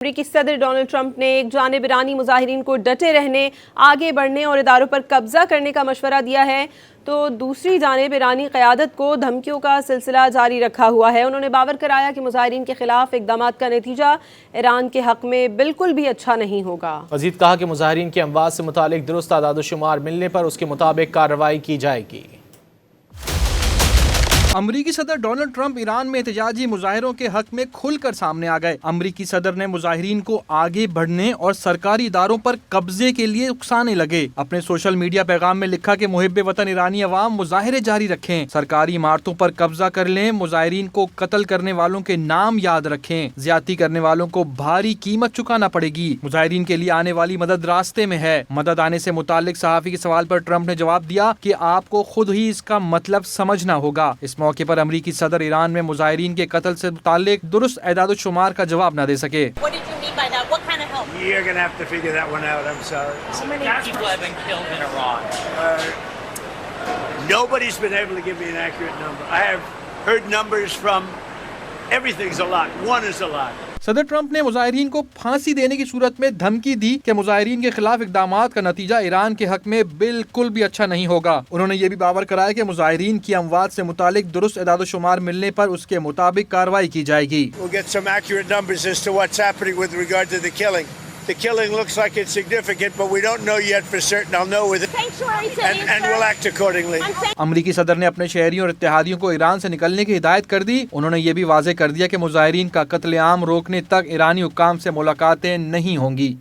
امریکی صدر Donald Trump نے ایک جانب ایرانی مظاہرین کو ڈٹے رہنے، آگے بڑھنے اور اداروں پر قبضہ کرنے کا مشورہ دیا ہے تو دوسری جانب ایرانی قیادت کو دھمکیوں کا سلسلہ جاری رکھا ہوا ہے۔ انہوں نے باور کرایا کہ مظاہرین کے خلاف اقدامات کا نتیجہ ایران کے حق میں بالکل بھی اچھا نہیں ہوگا۔ مزید کہا کہ مظاہرین کی اموات سے متعلق درست اعداد و شمار ملنے پر اس کے مطابق کارروائی کی جائے گی۔ امریکی صدر ڈونلڈ ٹرمپ ایران میں احتجاجی مظاہروں کے حق میں کھل کر سامنے آ گئے۔ امریکی صدر نے مظاہرین کو آگے بڑھنے اور سرکاری اداروں پر قبضے کے لیے اکسانے لگے۔ اپنے سوشل میڈیا پیغام میں لکھا کہ محب وطن ایرانی عوام مظاہرے جاری رکھیں، سرکاری عمارتوں پر قبضہ کر لیں، مظاہرین کو قتل کرنے والوں کے نام یاد رکھیں، زیادتی کرنے والوں کو بھاری قیمت چکانا پڑے گی، مظاہرین کے لیے آنے والی مدد راستے میں ہے۔ مدد آنے سے متعلق صحافی کے سوال پر ٹرمپ نے جواب دیا کہ آپ کو خود ہی اس کا مطلب سمجھنا ہوگا۔ اس موقع پر امریکی صدر ایران میں مظاہرین کے قتل سے متعلق درست اعداد و شمار کا جواب نہ دے سکے۔ You're going to have to figure that one out, I'm sorry. How many people have been killed in Iran? Nobody's been able to give me an accurate number. I have heard numbers from everything's a lot. One is a lot. صدر Trump نے مظاہرین کو پھانسی دینے کی صورت میں دھمکی دی کہ مظاہرین کے خلاف اقدامات کا نتیجہ ایران کے حق میں بالکل بھی اچھا نہیں ہوگا۔ انہوں نے یہ بھی باور کرایا کہ مظاہرین کی اموات سے متعلق درست اعداد و شمار ملنے پر اس کے مطابق کارروائی کی جائے گی۔ We'll get some accurate numbers as to what's happening with regard to the killing. The killing looks like it's significant, but we don't know yet for certain. I'll know with it, and we'll act accordingly. امریکی صدر نے اپنے شہریوں اور اتحادیوں کو ایران سے نکلنے کی ہدایت کر دی۔ انہوں نے یہ بھی واضح کر دیا کہ مظاہرین کا قتل عام روکنے تک ایرانی حکام سے ملاقاتیں نہیں ہوں گی۔